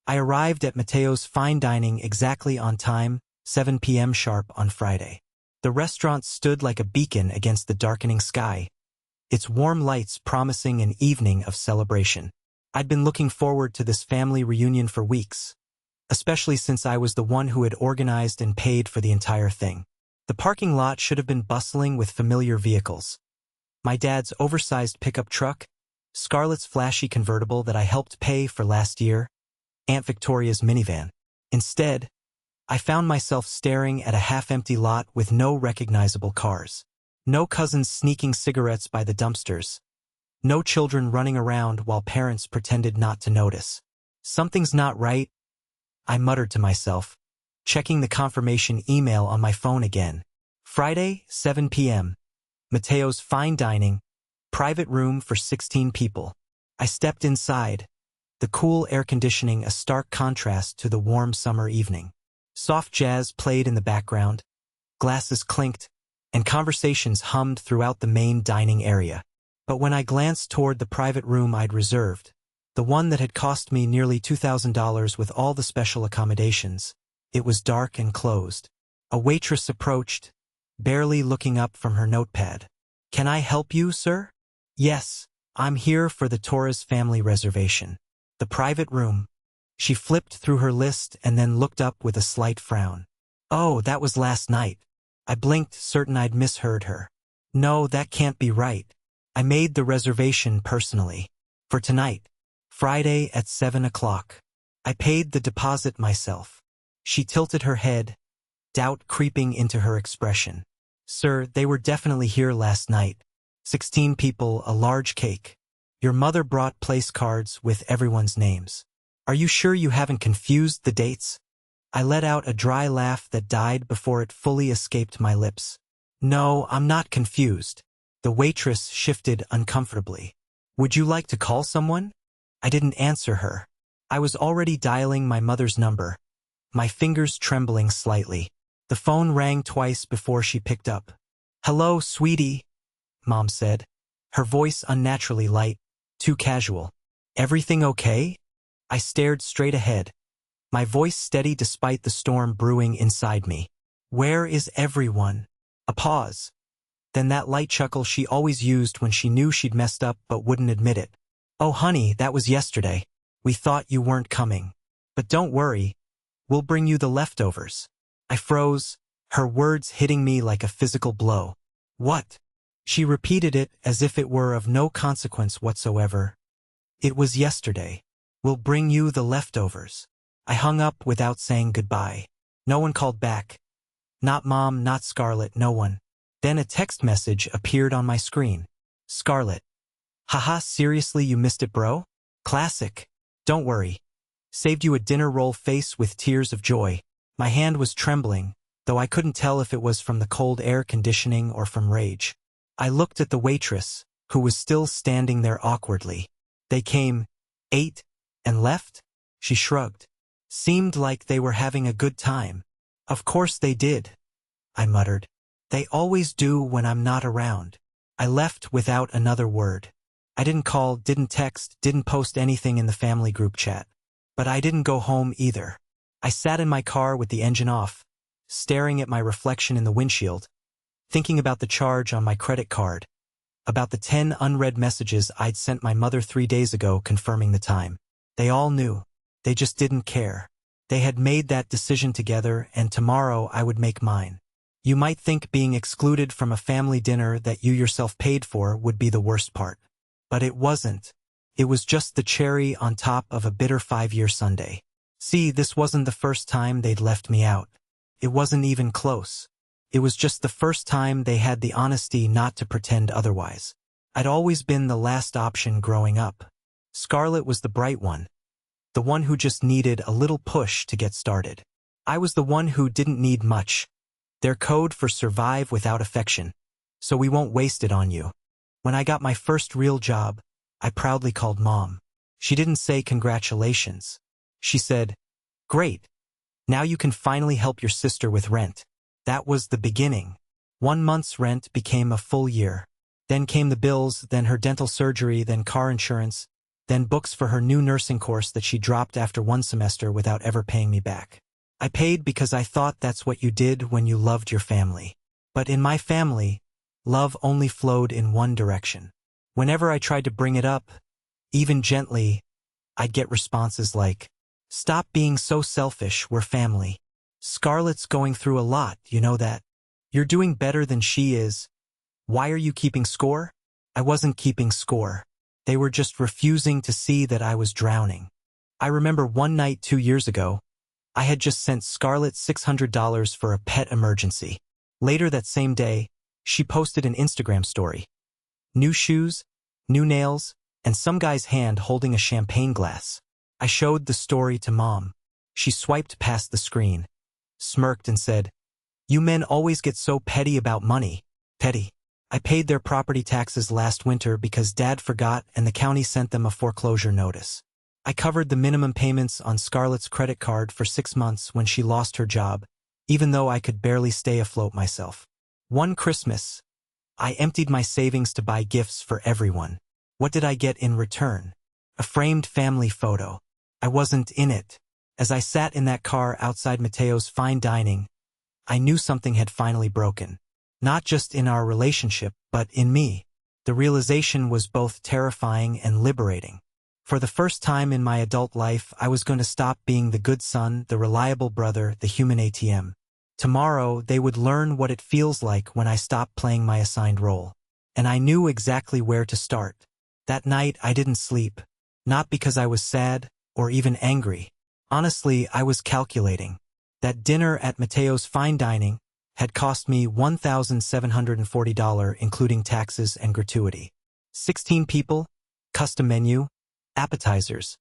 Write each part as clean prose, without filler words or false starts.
I arrived at Mateo's Fine Dining exactly on time, 7 p.m. sharp on Friday. The restaurant stood like a beacon against the darkening sky, its warm lights promising an evening of celebration. I'd been looking forward to this family reunion for weeks, especially since I was the one who had organized and paid for the entire thing. The parking lot should have been bustling with familiar vehicles. My dad's oversized pickup truck, Scarlett's flashy convertible that I helped pay for last year, Aunt Victoria's minivan. Instead, I found myself staring at a half-empty lot with no recognizable cars. No cousins sneaking cigarettes by the dumpsters. No children running around while parents pretended not to notice. Something's not right, I muttered to myself, checking the confirmation email on my phone again. Friday, 7 p.m. Mateo's Fine Dining, private room for 16 people. I stepped inside, the cool air conditioning a stark contrast to the warm summer evening. Soft jazz played in the background, glasses clinked, and conversations hummed throughout the main dining area. But when I glanced toward the private room I'd reserved, the one that had cost me nearly $2,000 with all the special accommodations, it was dark and closed. A waitress approached, barely looking up from her notepad. "Can I help you, sir?" "Yes, I'm here for the Torres family reservation. The private room." She flipped through her list and then looked up with a slight frown. "Oh, that was last night." I blinked, certain I'd misheard her. "No, that can't be right. I made the reservation personally. For tonight. Friday at 7 o'clock. I paid the deposit myself." She tilted her head, doubt creeping into her expression. "Sir, they were definitely here last night. 16 people, a large cake. Your mother brought place cards with everyone's names. Are you sure you haven't confused the dates?" I let out a dry laugh that died before it fully escaped my lips. "No, I'm not confused." The waitress shifted uncomfortably. "Would you like to call someone?" I didn't answer her. I was already dialing my mother's number, my fingers trembling slightly. The phone rang twice before she picked up. "Hello, sweetie," Mom said, her voice unnaturally light, too casual. "Everything okay?" I stared straight ahead, my voice steady despite the storm brewing inside me. "Where is everyone?" A pause. Then that light chuckle she always used when she knew she'd messed up but wouldn't admit it. "Oh honey, that was yesterday. We thought you weren't coming. But don't worry, we'll bring you the leftovers." I froze, her words hitting me like a physical blow. "What?" She repeated it as if it were of no consequence whatsoever. "It was yesterday. We'll bring you the leftovers." I hung up without saying goodbye. No one called back. Not Mom, not Scarlett, no one. Then a text message appeared on my screen. "Scarlett. Haha, seriously, you missed it, bro? Classic. Don't worry. Saved you a dinner roll face with tears of joy." My hand was trembling, though I couldn't tell if it was from the cold air conditioning or from rage. I looked at the waitress, who was still standing there awkwardly. "They came, ate, and left?" She shrugged. "Seemed like they were having a good time." "Of course they did," I muttered. "They always do when I'm not around." I left without another word. I didn't call, didn't text, didn't post anything in the family group chat. But I didn't go home either. I sat in my car with the engine off, staring at my reflection in the windshield, thinking about the charge on my credit card, about the 10 unread messages I'd sent my mother 3 days ago confirming the time. They all knew. They just didn't care. They had made that decision together, and tomorrow I would make mine. You might think being excluded from a family dinner that you yourself paid for would be the worst part. But it wasn't. It was just the cherry on top of a bitter 5-year sundae. See, this wasn't the first time they'd left me out. It wasn't even close. It was just the first time they had the honesty not to pretend otherwise. I'd always been the last option growing up. Scarlett was the bright one, the one who just needed a little push to get started. I was the one who didn't need much. Their code for survive without affection. So we won't waste it on you. When I got my first real job, I proudly called Mom. She didn't say congratulations. She said, "Great. Now you can finally help your sister with rent." That was the beginning. 1 month's rent became a full year. Then came the bills, then her dental surgery, then car insurance. then books for her new nursing course that she dropped after one semester without ever paying me back. I paid because I thought that's what you did when you loved your family. But in my family, love only flowed in one direction. Whenever I tried to bring it up, even gently, I'd get responses like, "Stop being so selfish, we're family. Scarlett's going through a lot, you know that. You're doing better than she is. Why are you keeping score?" I wasn't keeping score. They were just refusing to see that I was drowning. I remember one night 2 years ago, I had just sent Scarlett $600 for a pet emergency. Later that same day, she posted an Instagram story. New shoes, new nails, and some guy's hand holding a champagne glass. I showed the story to Mom. She swiped past the screen, smirked and said, "You men always get so petty about money." Petty. I paid their property taxes last winter because Dad forgot and the county sent them a foreclosure notice. I covered the minimum payments on Scarlett's credit card for 6 months when she lost her job, even though I could barely stay afloat myself. One Christmas, I emptied my savings to buy gifts for everyone. What did I get in return? A framed family photo. I wasn't in it. As I sat in that car outside Mateo's fine dining, I knew something had finally broken. Not just in our relationship, but in me. The realization was both terrifying and liberating. For the first time in my adult life, I was going to stop being the good son, the reliable brother, the human ATM. Tomorrow, they would learn what it feels like when I stop playing my assigned role. And I knew exactly where to start. That night, I didn't sleep. Not because I was sad or even angry. Honestly, I was calculating. That dinner at Mateo's fine dining had cost me $1,740, including taxes and gratuity. 16 people, custom menu, appetizers.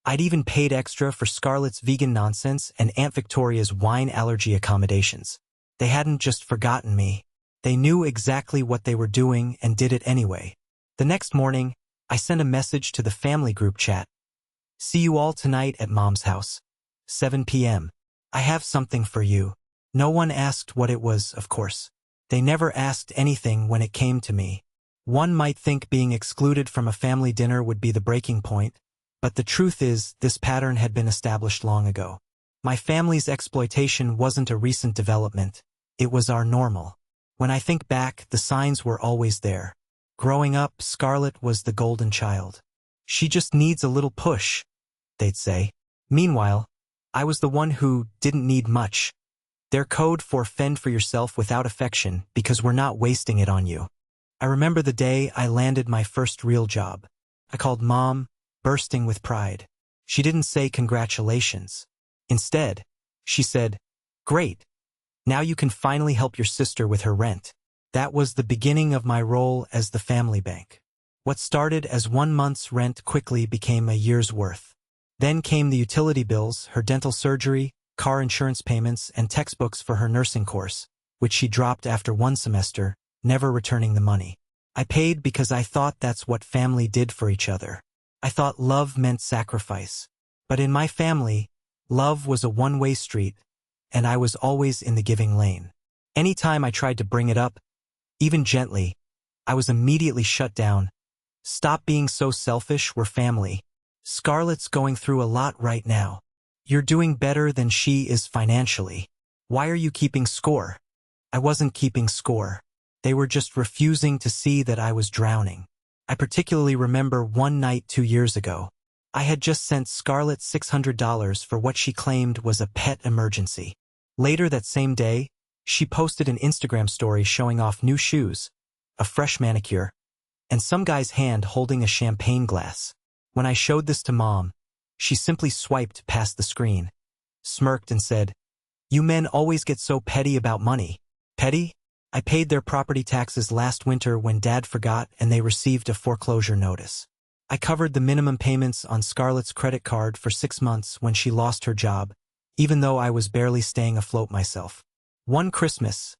I'd even paid extra for Scarlett's vegan nonsense and Aunt Victoria's wine allergy accommodations. They hadn't just forgotten me. They knew exactly what they were doing and did it anyway. The next morning, I sent a message to the family group chat. "See you all tonight at Mom's house. 7 p.m. I have something for you." No one asked what it was, of course. They never asked anything when it came to me. One might think being excluded from a family dinner would be the breaking point, but the truth is this pattern had been established long ago. My family's exploitation wasn't a recent development. It was our normal. When I think back, the signs were always there. Growing up, Scarlett was the golden child. "She just needs a little push," they'd say. Meanwhile, I was the one who didn't need much. Their code for fend for yourself without affection because we're not wasting it on you. I remember the day I landed my first real job. I called Mom, bursting with pride. She didn't say congratulations. Instead, she said, "Great. Now you can finally help your sister with her rent." That was the beginning of my role as the family bank. What started as 1 month's rent quickly became a year's worth. Then came the utility bills, her dental surgery, car insurance payments, and textbooks for her nursing course, which she dropped after one semester, never returning the money. I paid because I thought that's what family did for each other. I thought love meant sacrifice. But in my family, love was a one-way street, and I was always in the giving lane. Anytime I tried to bring it up, even gently, I was immediately shut down. "Stop being so selfish, we're family. Scarlett's going through a lot right now. You're doing better than she is financially. Why are you keeping score?" I wasn't keeping score. They were just refusing to see that I was drowning. I particularly remember one night 2 years ago. I had just sent Scarlett $600 for what she claimed was a pet emergency. Later that same day, she posted an Instagram story showing off new shoes, a fresh manicure, and some guy's hand holding a champagne glass. When I showed this to Mom, she simply swiped past the screen, smirked and said, "You men always get so petty about money." Petty? I paid their property taxes last winter when Dad forgot and they received a foreclosure notice. I covered the minimum payments on Scarlett's credit card for 6 months when she lost her job, even though I was barely staying afloat myself. One Christmas,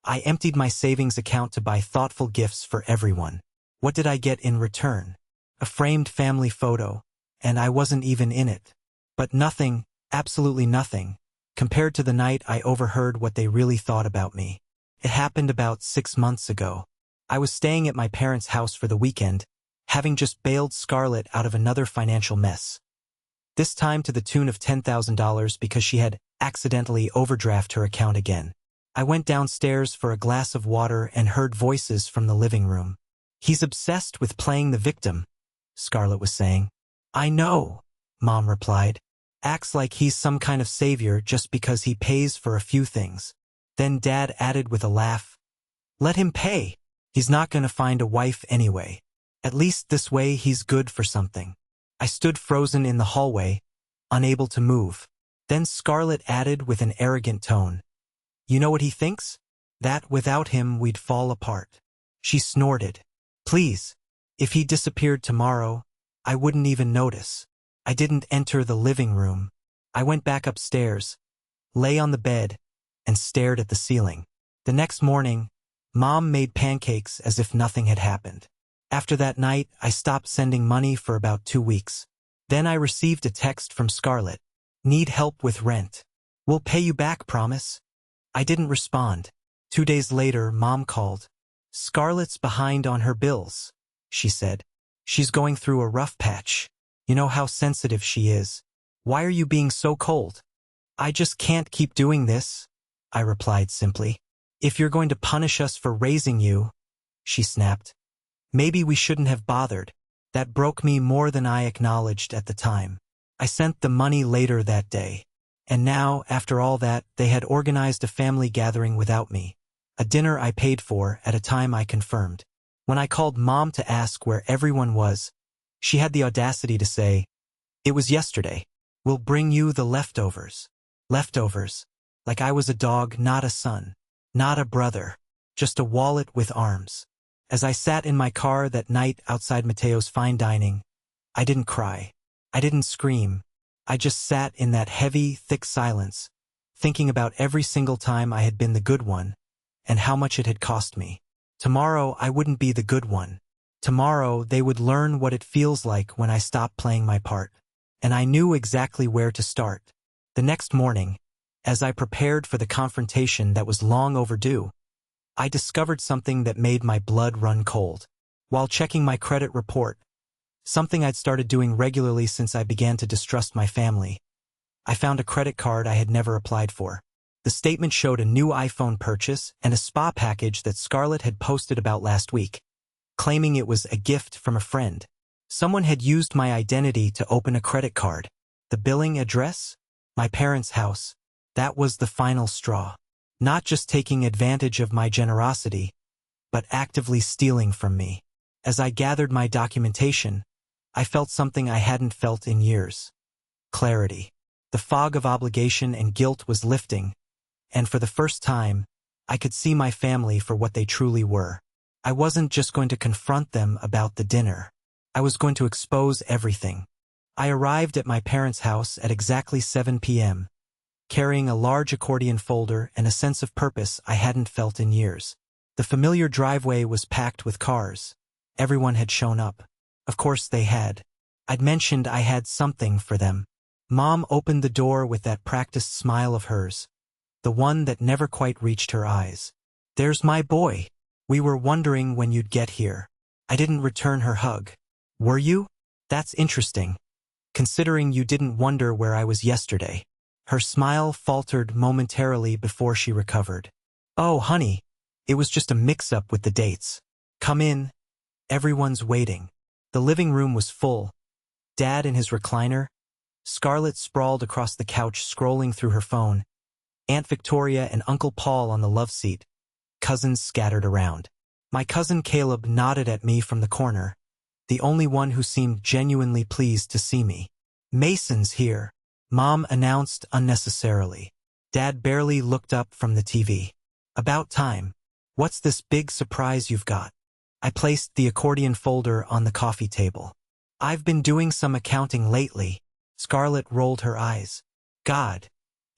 I emptied my savings account to buy thoughtful gifts for everyone. What did I get in return? A framed family photo, and I wasn't even in it. But nothing, absolutely nothing, compared to the night I overheard what they really thought about me. It happened about 6 months ago. I was staying at my parents' house for the weekend, having just bailed Scarlett out of another financial mess. This time to the tune of $10,000 because she had accidentally overdrafted her account again. I went downstairs for a glass of water and heard voices from the living room. "He's obsessed with playing the victim," Scarlett was saying. "I know," Mom replied. "Acts like he's some kind of savior just because he pays for a few things." Then Dad added with a laugh, "Let him pay. He's not going to find a wife anyway. At least this way he's good for something." I stood frozen in the hallway, unable to move. Then Scarlett added with an arrogant tone, "You know what he thinks? That without him we'd fall apart." She snorted. "Please, if he disappeared tomorrow, I wouldn't even notice." I didn't enter the living room. I went back upstairs, lay on the bed, and stared at the ceiling. The next morning, Mom made pancakes as if nothing had happened. After that night, I stopped sending money for about 2 weeks. Then I received a text from Scarlett. "Need help with rent. We'll pay you back, promise." I didn't respond. 2 days later, Mom called. "Scarlett's behind on her bills," she said. "She's going through a rough patch. You know how sensitive she is. Why are you being so cold?" "I just can't keep doing this," I replied simply. "If you're going to punish us for raising you," she snapped, "maybe we shouldn't have bothered." That broke me more than I acknowledged at the time. I sent the money later that day. And now, after all that, they had organized a family gathering without me. A dinner I paid for at a time I confirmed. When I called Mom to ask where everyone was, she had the audacity to say, "It was yesterday. We'll bring you the leftovers." Leftovers. Like I was a dog, not a son. Not a brother. Just a wallet with arms. As I sat in my car that night outside Mateo's fine dining, I didn't cry. I didn't scream. I just sat in that heavy, thick silence, thinking about every single time I had been the good one, and how much it had cost me. Tomorrow I wouldn't be the good one. Tomorrow they would learn what it feels like when I stop playing my part. And I knew exactly where to start. The next morning, as I prepared for the confrontation that was long overdue, I discovered something that made my blood run cold. While checking my credit report, something I'd started doing regularly since I began to distrust my family, I found a credit card I had never applied for. The statement showed a new iPhone purchase and a spa package that Scarlett had posted about last week, claiming it was a gift from a friend. Someone had used my identity to open a credit card. The billing address? My parents' house. That was the final straw. Not just taking advantage of my generosity, but actively stealing from me. As I gathered my documentation, I felt something I hadn't felt in years. Clarity. The fog of obligation and guilt was lifting, and for the first time, I could see my family for what they truly were. I wasn't just going to confront them about the dinner. I was going to expose everything. I arrived at my parents' house at exactly 7 p.m., carrying a large accordion folder and a sense of purpose I hadn't felt in years. The familiar driveway was packed with cars. Everyone had shown up. Of course they had. I'd mentioned I had something for them. Mom opened the door with that practiced smile of hers, the one that never quite reached her eyes. "There's my boy. We were wondering when you'd get here." I didn't return her hug. "Were you? That's interesting, considering you didn't wonder where I was yesterday." Her smile faltered momentarily before she recovered. "Oh, honey, it was just a mix-up with the dates. Come in. Everyone's waiting." The living room was full. Dad in his recliner, Scarlett sprawled across the couch scrolling through her phone, Aunt Victoria and Uncle Paul on the love seat, cousins scattered around. My cousin Caleb nodded at me from the corner, the only one who seemed genuinely pleased to see me. "Mason's here," Mom announced unnecessarily. Dad barely looked up from the TV. "About time. What's this big surprise you've got?" I placed the accordion folder on the coffee table. "I've been doing some accounting lately." Scarlett rolled her eyes. "God,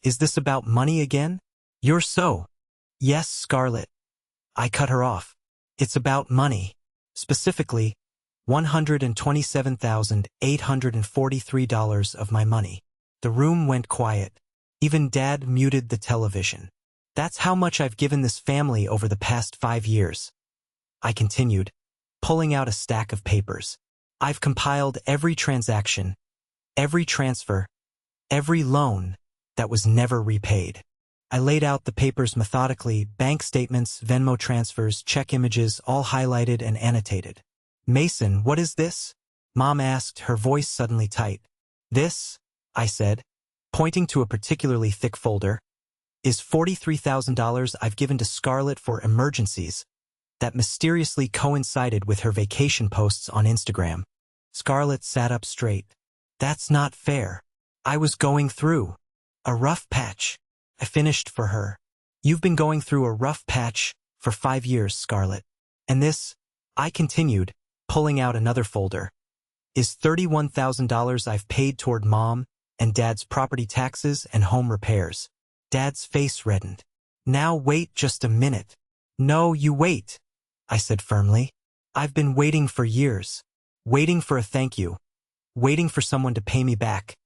is this about money again?" "You're so—" "Yes, Scarlett." I cut her off. "It's about money. Specifically, $127,843 of my money." The room went quiet. Even Dad muted the television. "That's how much I've given this family over the past 5 years." I continued, pulling out a stack of papers. I've compiled every transaction, every transfer, every loan that was never repaid. I laid out the papers methodically, bank statements, Venmo transfers, check images, all highlighted and annotated. Mason, what is this? Mom asked, her voice suddenly tight. This, I said, pointing to a particularly thick folder, is $43,000 I've given to Scarlett for emergencies that mysteriously coincided with her vacation posts on Instagram. Scarlett sat up straight. That's not fair. I was going through a rough patch. I finished for her. You've been going through a rough patch for 5 years, Scarlett. And this, I continued, pulling out another folder, is $31,000 I've paid toward Mom and Dad's property taxes and home repairs. Dad's face reddened. Now wait just a minute. No, you wait, I said firmly. I've been waiting for years. Waiting for a thank you. Waiting for someone to pay me back.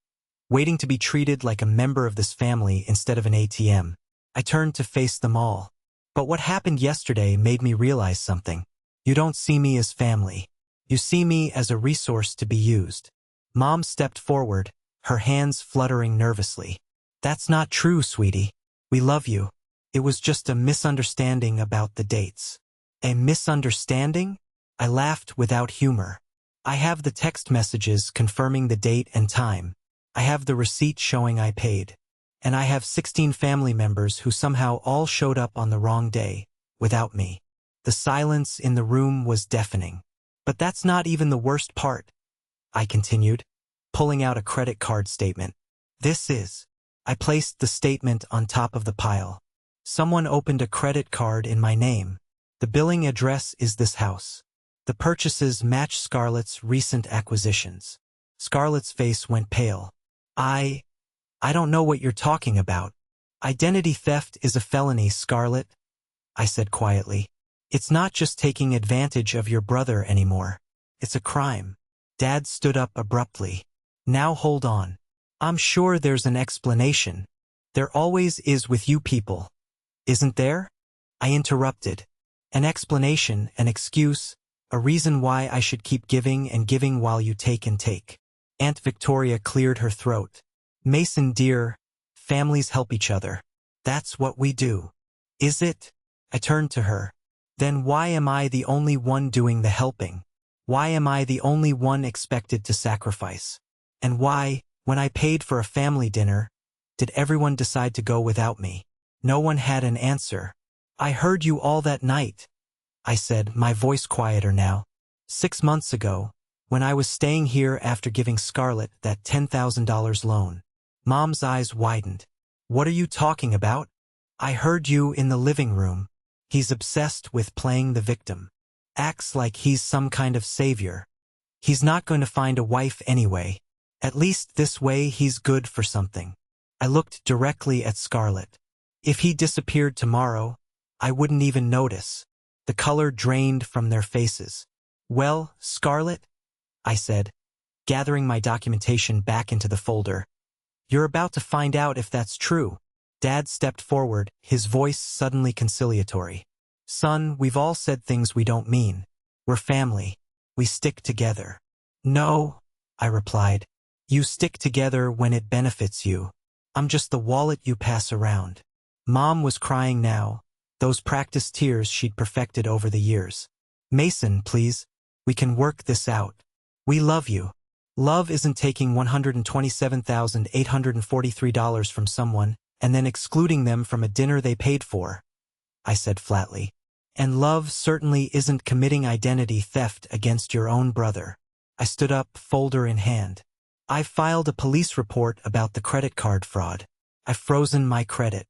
Waiting to be treated like a member of this family instead of an ATM. I turned to face them all. But what happened yesterday made me realize something. You don't see me as family. You see me as a resource to be used. Mom stepped forward, her hands fluttering nervously. That's not true, sweetie. We love you. It was just a misunderstanding about the dates. A misunderstanding? I laughed without humor. I have the text messages confirming the date and time. I have the receipt showing I paid. And I have 16 family members who somehow all showed up on the wrong day, without me. The silence in the room was deafening. But that's not even the worst part, I continued, pulling out a credit card statement. This is. I placed the statement on top of the pile. Someone opened a credit card in my name. The billing address is this house. The purchases match Scarlett's recent acquisitions. Scarlett's face went pale. I don't know what you're talking about. Identity theft is a felony, Scarlett, I said quietly. It's not just taking advantage of your brother anymore. It's a crime. Dad stood up abruptly. Now hold on. I'm sure there's an explanation. There always is with you people. Isn't there? I interrupted. An explanation, an excuse, a reason why I should keep giving and giving while you take and take. Aunt Victoria cleared her throat. Mason dear, families help each other. That's what we do. Is it? I turned to her. Then why am I the only one doing the helping? Why am I the only one expected to sacrifice? And why, when I paid for a family dinner, did everyone decide to go without me? No one had an answer. I heard you all that night, I said, my voice quieter now. 6 months ago, when I was staying here after giving Scarlett that $10,000 loan. Mom's eyes widened. What are you talking about? I heard you in the living room. He's obsessed with playing the victim. Acts like he's some kind of savior. He's not going to find a wife anyway. At least this way he's good for something. I looked directly at Scarlett. If he disappeared tomorrow, I wouldn't even notice. The color drained from their faces. Well, Scarlett, I said, gathering my documentation back into the folder. You're about to find out if that's true. Dad stepped forward, his voice suddenly conciliatory. Son, we've all said things we don't mean. We're family. We stick together. No, I replied. You stick together when it benefits you. I'm just the wallet you pass around. Mom was crying now, those practiced tears she'd perfected over the years. Mason, please. We can work this out. We love you. Love isn't taking $127,843 from someone and then excluding them from a dinner they paid for, I said flatly. And love certainly isn't committing identity theft against your own brother. I stood up, folder in hand. I've filed a police report about the credit card fraud. I've frozen my credit.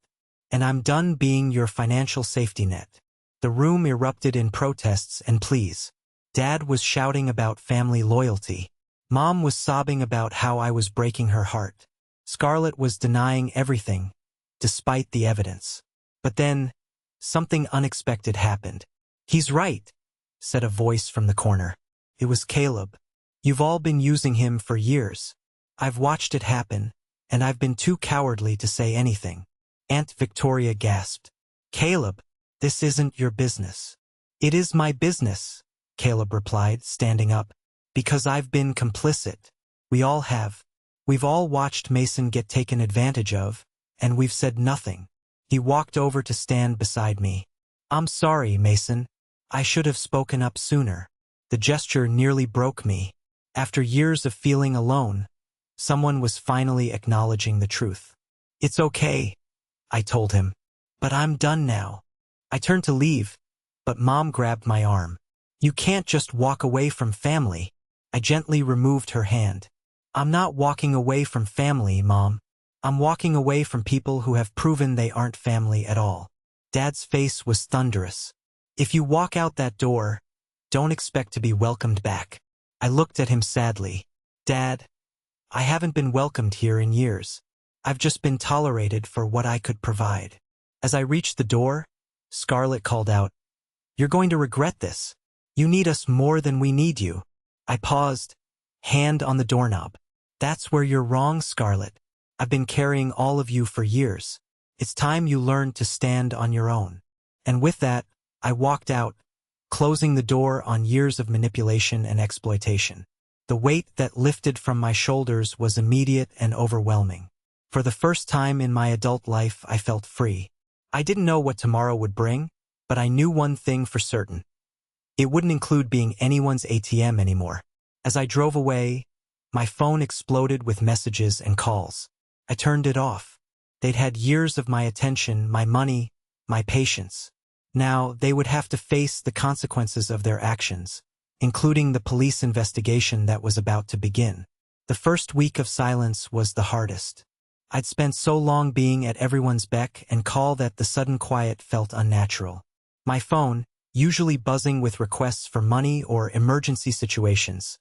And I'm done being your financial safety net. The room erupted in protests and pleas. Dad was shouting about family loyalty. Mom was sobbing about how I was breaking her heart. Scarlett was denying everything, despite the evidence. But then, something unexpected happened. He's right, said a voice from the corner. It was Caleb. You've all been using him for years. I've watched it happen, and I've been too cowardly to say anything. Aunt Victoria gasped. Caleb, this isn't your business. It is my business, Caleb replied, standing up. Because I've been complicit. We all have. We've all watched Mason get taken advantage of, and we've said nothing. He walked over to stand beside me. I'm sorry, Mason. I should have spoken up sooner. The gesture nearly broke me. After years of feeling alone, someone was finally acknowledging the truth. It's okay, I told him. But I'm done now. I turned to leave, but Mom grabbed my arm. You can't just walk away from family. I gently removed her hand. I'm not walking away from family, Mom. I'm walking away from people who have proven they aren't family at all. Dad's face was thunderous. If you walk out that door, don't expect to be welcomed back. I looked at him sadly. Dad, I haven't been welcomed here in years. I've just been tolerated for what I could provide. As I reached the door, Scarlett called out, You're going to regret this. You need us more than we need you. I paused, hand on the doorknob. That's where you're wrong, Scarlett. I've been carrying all of you for years. It's time you learned to stand on your own. And with that, I walked out, closing the door on years of manipulation and exploitation. The weight that lifted from my shoulders was immediate and overwhelming. For the first time in my adult life, I felt free. I didn't know what tomorrow would bring, but I knew one thing for certain. It wouldn't include being anyone's ATM anymore. As I drove away, my phone exploded with messages and calls. I turned it off. They'd had years of my attention, my money, my patience. Now they would have to face the consequences of their actions, including the police investigation that was about to begin. The first week of silence was the hardest. I'd spent so long being at everyone's beck and call that the sudden quiet felt unnatural. My phone, usually buzzing with requests for money or emergency situations,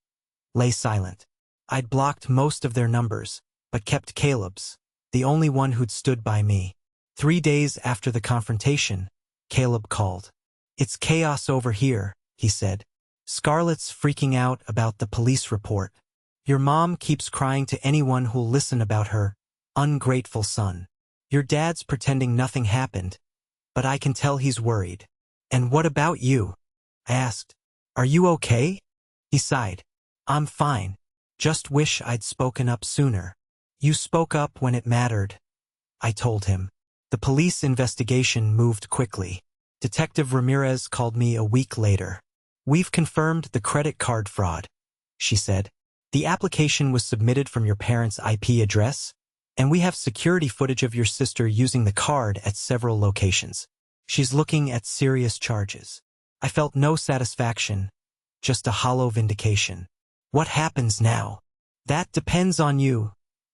lay silent. I'd blocked most of their numbers, but kept Caleb's, the only one who'd stood by me. 3 days after the confrontation, Caleb called. It's chaos over here, he said. Scarlett's freaking out about the police report. Your mom keeps crying to anyone who'll listen about her ungrateful son. Your dad's pretending nothing happened, but I can tell he's worried. And what about you? I asked. Are you okay? He sighed. I'm fine. Just wish I'd spoken up sooner. You spoke up when it mattered, I told him. The police investigation moved quickly. Detective Ramirez called me a week later. We've confirmed the credit card fraud, she said. The application was submitted from your parents' IP address, and we have security footage of your sister using the card at several locations. She's looking at serious charges. I felt no satisfaction, just a hollow vindication. What happens now? That depends on you,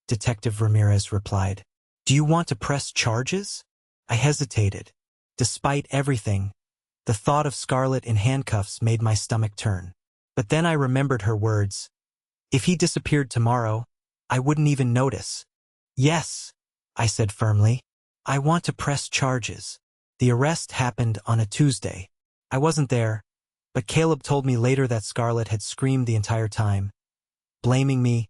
Detective Ramirez replied. Do you want to press charges? I hesitated. Despite everything, the thought of Scarlett in handcuffs made my stomach turn. But then I remembered her words. If he disappeared tomorrow, I wouldn't even notice. Yes, I said firmly. I want to press charges. The arrest happened on a Tuesday. I wasn't there, but Caleb told me later that Scarlett had screamed the entire time, blaming me,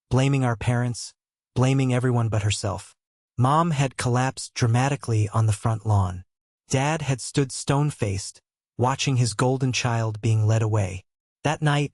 blaming our parents, blaming everyone but herself. Mom had collapsed dramatically on the front lawn. Dad had stood stone-faced, watching his golden child being led away. That night,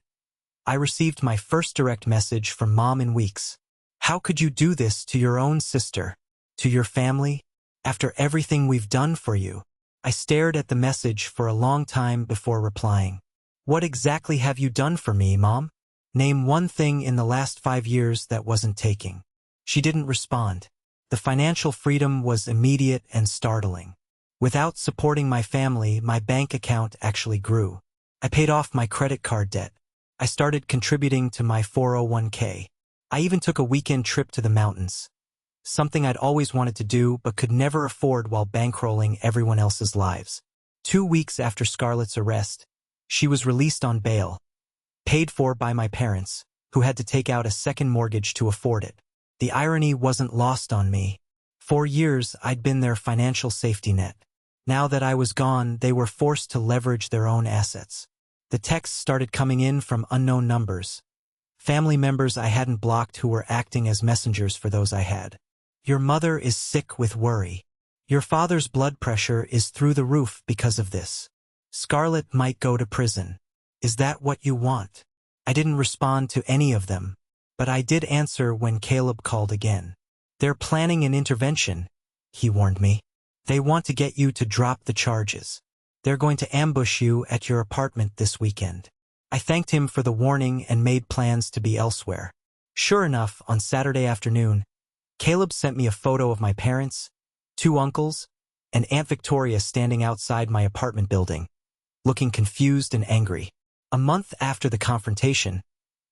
I received my first direct message from Mom in weeks. How could you do this to your own sister, to your family, after everything we've done for you? I stared at the message for a long time before replying. What exactly have you done for me, Mom? Name one thing in the last 5 years that wasn't taking. She didn't respond. The financial freedom was immediate and startling. Without supporting my family, my bank account actually grew. I paid off my credit card debt. I started contributing to my 401k. I even took a weekend trip to the mountains, something I'd always wanted to do but could never afford while bankrolling everyone else's lives. 2 weeks after Scarlett's arrest, she was released on bail, paid for by my parents, who had to take out a second mortgage to afford it. The irony wasn't lost on me. For years, I'd been their financial safety net. Now that I was gone, they were forced to leverage their own assets. The texts started coming in from unknown numbers. Family members I hadn't blocked who were acting as messengers for those I had. Your mother is sick with worry. Your father's blood pressure is through the roof because of this. Scarlett might go to prison. Is that what you want? I didn't respond to any of them, but I did answer when Caleb called again. "They're planning an intervention," he warned me. "They want to get you to drop the charges. They're going to ambush you at your apartment this weekend." I thanked him for the warning and made plans to be elsewhere. Sure enough, on Saturday afternoon, Caleb sent me a photo of my parents, 2 uncles, and Aunt Victoria standing outside my apartment building, looking confused and angry. A month after the confrontation,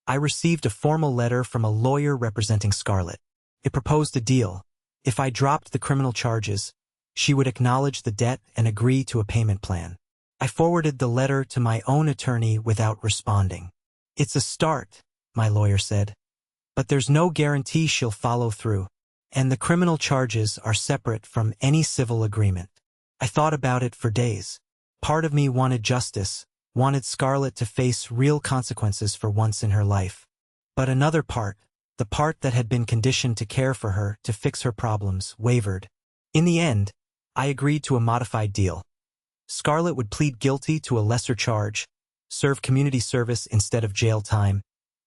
I received a formal letter from a lawyer representing Scarlett. It proposed a deal. If I dropped the criminal charges, she would acknowledge the debt and agree to a payment plan. I forwarded the letter to my own attorney without responding. "It's a start," my lawyer said, "but there's no guarantee she'll follow through, and the criminal charges are separate from any civil agreement." I thought about it for days. Part of me wanted justice, wanted Scarlett to face real consequences for once in her life. But another part, the part that had been conditioned to care for her, to fix her problems, wavered. In the end, I agreed to a modified deal. Scarlett would plead guilty to a lesser charge, serve community service instead of jail time,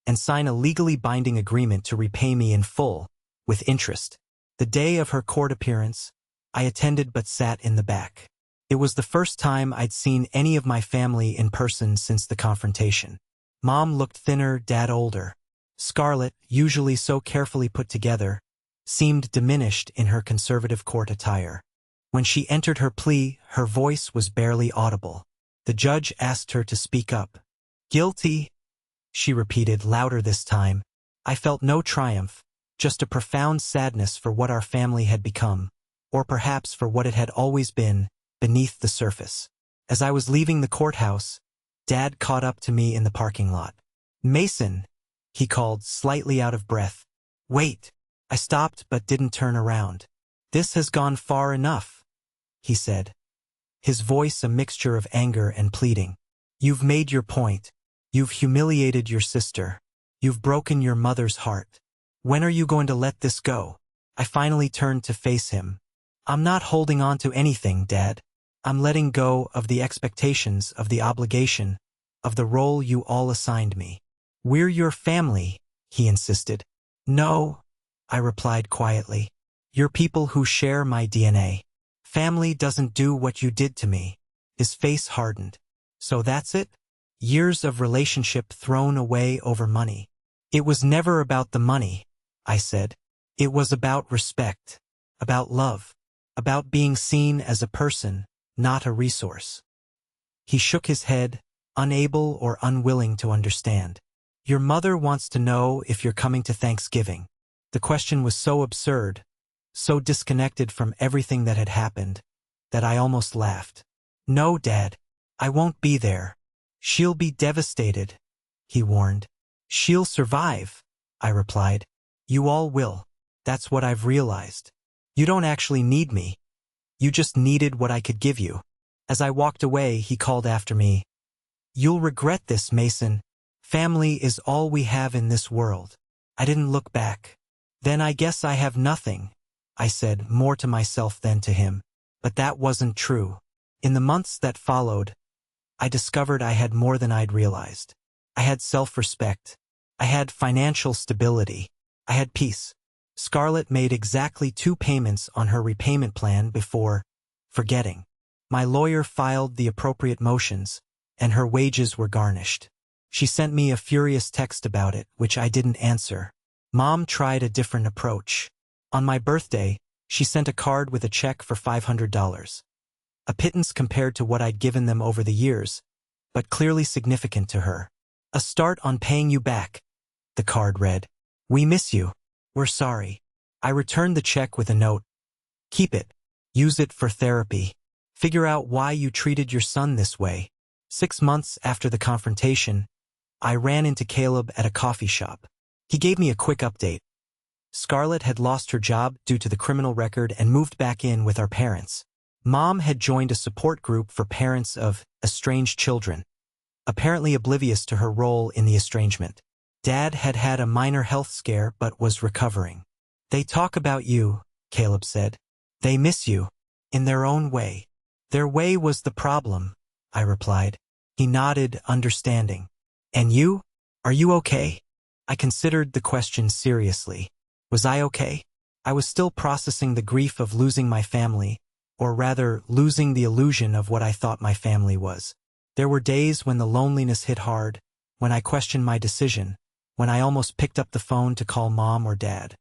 and sign a legally binding agreement to repay me in full, with interest. The day of her court appearance, I attended but sat in the back. It was the first time I'd seen any of my family in person since the confrontation. Mom looked thinner, Dad older. Scarlett, usually so carefully put together, seemed diminished in her conservative court attire. When she entered her plea, her voice was barely audible. The judge asked her to speak up. "Guilty," she repeated, louder this time. I felt no triumph, just a profound sadness for what our family had become, or perhaps for what it had always been, beneath the surface. As I was leaving the courthouse, Dad caught up to me in the parking lot. "Mason," he called, slightly out of breath. "Wait." I stopped but didn't turn around. "This has gone far enough," he said, his voice a mixture of anger and pleading. "You've made your point. You've humiliated your sister. You've broken your mother's heart. When are you going to let this go?" I finally turned to face him. "I'm not holding on to anything, Dad. I'm letting go of the expectations, of the obligation, of the role you all assigned me." "We're your family," he insisted. "No," I replied quietly. "You're people who share my DNA. Family doesn't do what you did to me." His face hardened. "So that's it? Years of relationship thrown away over money." "It was never about the money," I said. "It was about respect, about love, about being seen as a person, not a resource." He shook his head, unable or unwilling to understand. "Your mother wants to know if you're coming to Thanksgiving." The question was so absurd, so disconnected from everything that had happened, that I almost laughed. "No, Dad, I won't be there." "She'll be devastated," he warned. "She'll survive," I replied. "You all will. That's what I've realized. You don't actually need me. You just needed what I could give you." As I walked away, he called after me, "You'll regret this, Mason. Family is all we have in this world." I didn't look back. "Then I guess I have nothing," I said, more to myself than to him. But that wasn't true. In the months that followed, I discovered I had more than I'd realized. I had self-respect. I had financial stability. I had peace. Scarlett made exactly 2 payments on her repayment plan before forgetting. My lawyer filed the appropriate motions, and her wages were garnished. She sent me a furious text about it, which I didn't answer. Mom tried a different approach. On my birthday, she sent a card with a check for $500. A pittance compared to what I'd given them over the years, but clearly significant to her. "A start on paying you back," the card read. "We miss you. We're sorry." I returned the check with a note. "Keep it. Use it for therapy. Figure out why you treated your son this way." 6 months after the confrontation, I ran into Caleb at a coffee shop. He gave me a quick update. Scarlett had lost her job due to the criminal record and moved back in with our parents. Mom had joined a support group for parents of estranged children, apparently oblivious to her role in the estrangement. Dad had had a minor health scare but was recovering. "They talk about you," Caleb said. "They miss you, in their own way." "Their way was the problem," I replied. He nodded, understanding. "And you?" Are you okay? I considered the question seriously. Was I okay? I was still processing the grief of losing my family, or rather, losing the illusion of what I thought my family was. There were days when the loneliness hit hard, when I questioned my decision, when I almost picked up the phone to call mom or dad.